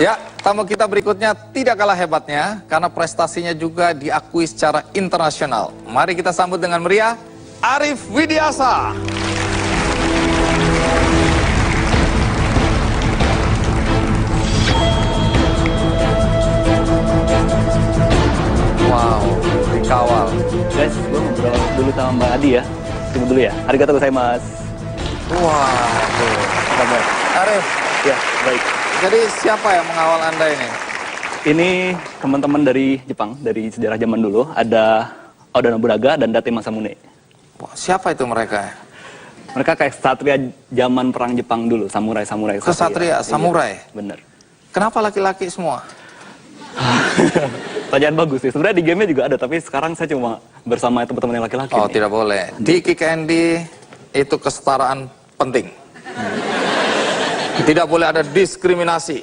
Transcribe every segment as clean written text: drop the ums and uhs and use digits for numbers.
Ya, tamu kita berikutnya tidak kalah hebatnya karena prestasinya juga diakui secara internasional. Mari kita sambut dengan meriah Arif Widiasa. Wow, dikawal. Guys, gue ngobrol dulu sama Mbak Adi ya. Tunggu dulu ya. Arigatou gozaimasu. Wah, Apa kabar? Arif, Ya, baik. jadi siapa yang mengawal Anda ini? Ini teman-teman dari Jepang, dari sejarah zaman dulu. Ada Oda Nobunaga dan Date Masamune. Wah, siapa itu mereka? Mereka kayak satria zaman perang Jepang dulu, samurai-samurai. Kesatria, samurai? Iya, bener. Kenapa laki-laki semua? Pertanyaan bagus sih. Sebenarnya di gamenya juga ada, tapi sekarang saya cuma bersama teman-teman yang laki-laki. Oh, nih. tidak boleh. Di Kick Andy itu kesetaraan penting. Tidak boleh ada diskriminasi.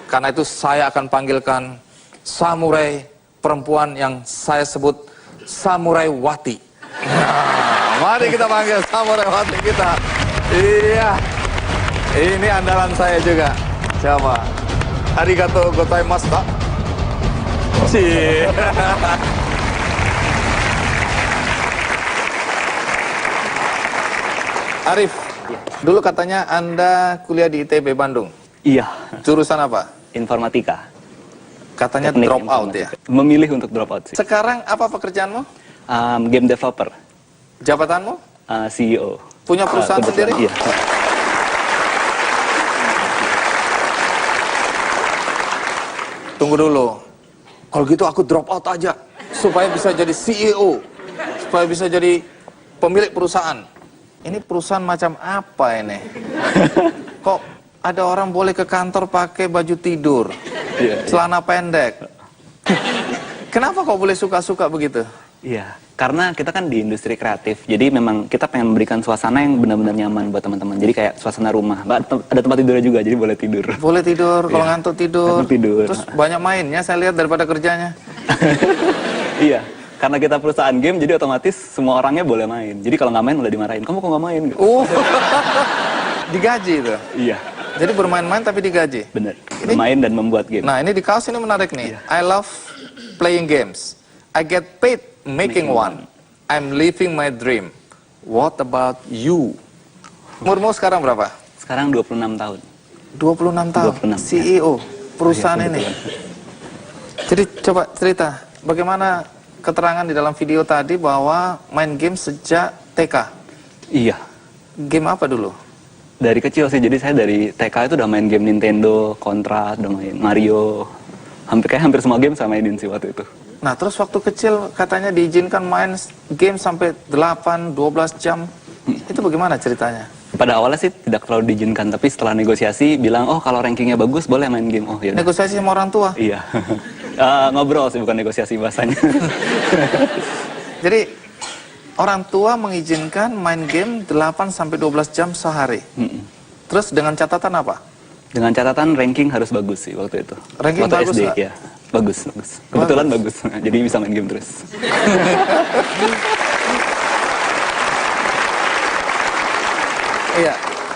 Karena itu saya akan panggilkan samurai perempuan yang saya sebut Samurai Wati. Nah, mari kita panggil Samurai Wati kita. Iya. Ini andalan saya juga. Siapa? Arigatou gozaimasu. Cih. Arif, dulu katanya Anda kuliah di ITB Bandung. Iya, Jurusan apa? informatika. Katanya Teknik drop out ya. informatika. Memilih untuk drop out sih. Sekarang apa pekerjaanmu? Game developer, Jabatanmu? CEO. Punya perusahaan Kebetulan, sendiri? Iya. Tunggu dulu. Kalau gitu aku drop out aja. Supaya bisa jadi CEO. Supaya bisa jadi pemilik perusahaan. Ini perusahaan macam apa ini? Kok ada orang boleh ke kantor pakai baju tidur? Iya, Celana pendek? Kenapa kok boleh suka-suka begitu? Iya, karena kita kan di industri kreatif, jadi memang kita pengen memberikan suasana yang benar-benar nyaman buat teman-teman. Jadi kayak suasana rumah, ada tempat tidurnya juga, jadi boleh tidur. Boleh tidur, kalau Iya. ngantuk tidur. Ngantuk tidur. Terus banyak mainnya saya lihat daripada kerjanya. Iya, karena kita perusahaan game, jadi otomatis semua orangnya boleh main. Jadi kalau nggak main udah dimarahin, kamu kok nggak main? Gitu. Digaji itu. Iya, Jadi bermain-main tapi digaji. bener. Bermain dan membuat game. Nah, ini di kaos ini menarik nih. Iya. I love playing games. I get paid making one. I'm living my dream. What about you? Umurmu sekarang berapa? Sekarang 26 tahun. 26 tahun. 26, CEO perusahaan Iya, ini. kebetulan. Jadi coba cerita, bagaimana keterangan di dalam video tadi bahwa main game sejak TK. Iya, Game apa dulu? dari kecil sih. Jadi saya dari TK itu udah main game Nintendo, Contra, udah main Mario. Hampir semua game saya mainin sih waktu itu. Nah, terus waktu kecil katanya diizinkan main game sampai 8-12 jam. Itu bagaimana ceritanya? Pada awalnya sih tidak terlalu diizinkan, tapi setelah negosiasi bilang, oh kalau rankingnya bagus boleh main game. Oh ya. Negosiasi sama orang tua? Iya. Ngobrol sih, bukan negosiasi bahasanya. Jadi orang tua mengizinkan main game 8-12 jam sehari. Terus dengan catatan apa? Dengan catatan ranking harus bagus sih waktu itu. Ranking waktu bagus SD, nggak? ya. Bagus. Kebetulan bagus. Jadi bisa main game terus. Iya,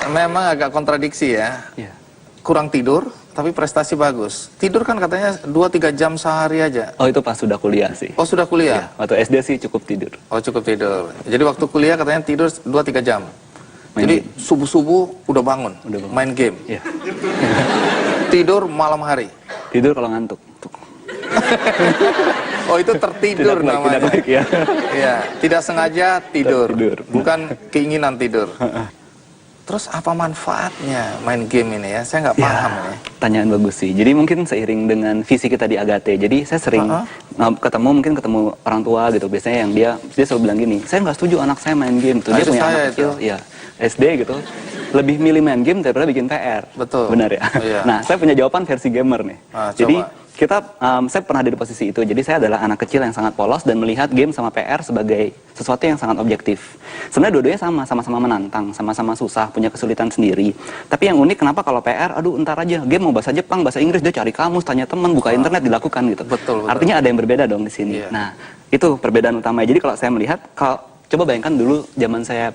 memang agak kontradiksi ya. Iya. Kurang tidur, tapi prestasi bagus. Tidur kan katanya 2-3 jam sehari aja. Oh itu pas sudah kuliah sih. Oh, sudah Iya, kuliah? waktu SD sih cukup tidur. Oh, cukup tidur. Jadi waktu kuliah katanya tidur 2-3 jam. Main Jadi game. subuh-subuh udah bangun, main game. Iya. Tidur malam hari. Tidur kalau ngantuk. Oh, itu tertidur Tidak namanya. baik ya. Iya, tidak sengaja tidur. Tertidur. Bukan keinginan tidur. Terus apa manfaatnya main game ini ya? Saya nggak paham Ya, ini. pertanyaan bagus sih. Jadi mungkin seiring dengan visi kita di Agate. Jadi saya sering ketemu orang tua gitu. Biasanya yang dia selalu bilang gini, saya nggak setuju anak saya main game. Tuh, Nah, dia itu punya saya anak itu. kecil, ya SD gitu. Lebih milih main game daripada bikin PR. Betul. Benar ya. Iya. Nah, saya punya jawaban versi gamer nih. Ah, Jadi coba. saya pernah ada di posisi itu. Jadi saya adalah anak kecil yang sangat polos dan melihat game sama PR sebagai sesuatu yang sangat objektif. Sebenarnya dua-duanya sama-sama menantang, sama-sama susah, punya kesulitan sendiri. Tapi yang unik kenapa kalau PR, aduh entar aja, game mau bahasa Jepang, bahasa Inggris, dia cari kamus, tanya teman, buka internet, dilakukan gitu. Betul. Artinya ada yang berbeda dong di sini. Iya. Nah, itu perbedaan utama. Jadi kalau saya melihat, coba bayangkan dulu zaman saya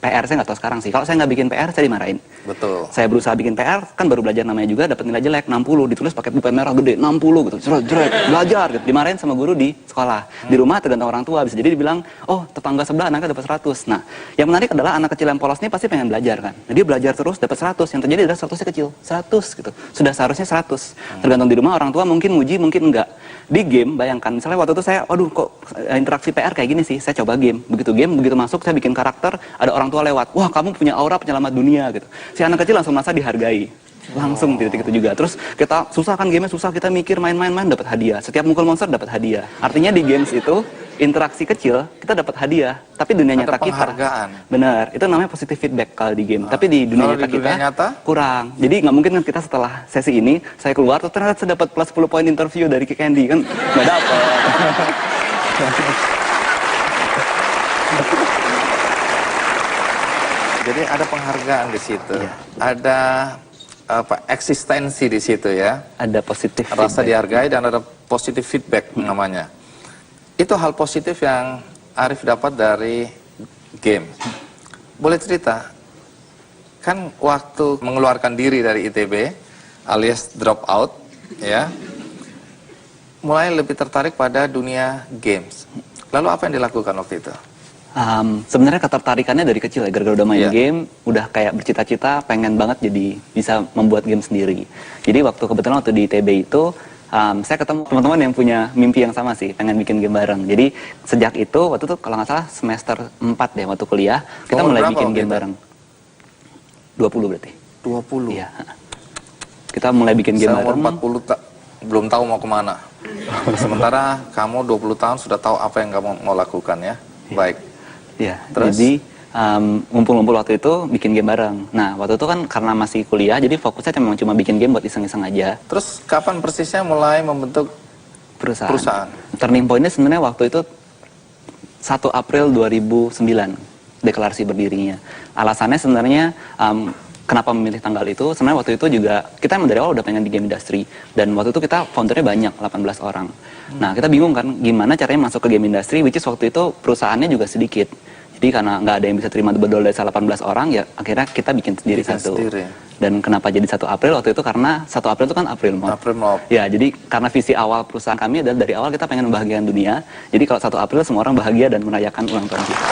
PR, saya nggak tahu sekarang sih. Kalau saya nggak bikin PR, saya dimarahin. Betul. Saya berusaha bikin PR, kan baru belajar namanya juga, dapat nilai jelek, 60, ditulis pakai pulpen merah gede, 60 gitu, jelek, belajar gitu, dimarahin sama guru di sekolah. Di rumah tergantung orang tua, bisa jadi dibilang, oh tetangga sebelah anaknya dapat 100. Nah, yang menarik adalah anak kecil yang polos ini pasti pengen belajar kan. Nah, dia belajar terus, dapat 100, yang terjadi adalah 100-nya kecil, 100 gitu. Sudah seharusnya 100. Tergantung di rumah, orang tua mungkin nguji, mungkin enggak. Di game, bayangkan, misalnya waktu itu saya, aduh kok interaksi PR kayak gini sih, saya coba game, begitu masuk, saya bikin karakter, ada orang tua lewat, wah kamu punya aura penyelamat dunia gitu. Si anak kecil langsung merasa dihargai, langsung titik itu juga. Terus kita susah kan gamenya susah, kita mikir main-main dapat hadiah. Setiap mukul monster dapat hadiah. Artinya di games itu interaksi kecil kita dapat hadiah, tapi dunia nyata kita penghargaan. Benar, itu namanya positive feedback kalau di game. Tapi di dunia nyata kita kurang. Jadi nggak mungkin kan kita setelah sesi ini saya keluar terus ternyata saya dapat plus 10 poin interview dari Ki Candy kan nggak dapat. Jadi ada penghargaan di situ, ada eksistensi di situ ya. Ada positif rasa dihargai dan ada positif feedback namanya. Itu hal positif yang Arif dapat dari game. Boleh cerita, kan waktu mengeluarkan diri dari ITB alias drop out, ya, mulai lebih tertarik pada dunia games. Lalu apa yang dilakukan waktu itu? Sebenarnya ketertarikannya dari kecil ya, gara-gara udah main game, udah kayak bercita-cita pengen banget jadi bisa membuat game sendiri. Jadi kebetulan waktu di ITB itu, saya ketemu teman-teman yang punya mimpi yang sama sih, pengen bikin game bareng. Jadi sejak itu, waktu itu kalau nggak salah semester 4 deh waktu kuliah, kita mulai bikin game bareng. 20 berarti. 20? Iya. Kita mulai bikin game bareng. Saya umur 40 belum tahu mau kemana. Sementara kamu 20 tahun sudah tahu apa yang kamu mau lakukan ya. Baik. Ya, jadi ngumpul-ngumpul waktu itu bikin game bareng. Nah, waktu itu kan karena masih kuliah, jadi fokusnya memang cuma bikin game buat iseng-iseng aja. Terus kapan persisnya mulai membentuk perusahaan? Turning point-nya sebenarnya waktu itu 1 April 2009, deklarasi berdirinya. Alasannya sebenarnya kenapa memilih tanggal itu, sebenarnya waktu itu juga kita dari awal udah pengen di game industry. Dan waktu itu kita foundernya banyak, 18 orang. Nah, kita bingung kan gimana caranya masuk ke game industry, which is waktu itu perusahaannya juga sedikit. Jadi karena nggak ada yang bisa terima bedol dari 18 orang, ya akhirnya kita bikin sendiri satu. Dan kenapa jadi 1 April waktu itu, karena 1 April itu kan April Mop. Ya, jadi karena visi awal perusahaan kami adalah dari awal kita pengen membahagiakan dunia. Jadi kalau 1 April semua orang bahagia dan merayakan ulang tahun kita.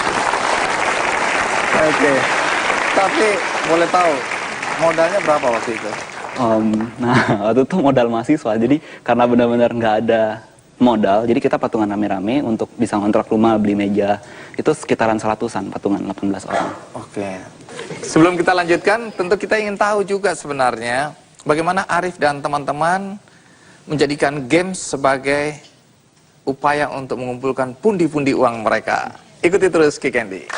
Oke. Tapi boleh tahu modalnya berapa waktu itu? Nah, waktu itu modal mahasiswa. Jadi karena benar-benar nggak ada modal, jadi kita patungan rame-rame untuk bisa ngontrak rumah, beli meja. Itu sekitaran 100-an patungan, 18 orang. Oke. Sebelum kita lanjutkan, tentu kita ingin tahu juga sebenarnya bagaimana Arif dan teman-teman menjadikan games sebagai upaya untuk mengumpulkan pundi-pundi uang mereka. Ikuti terus Ki Candy.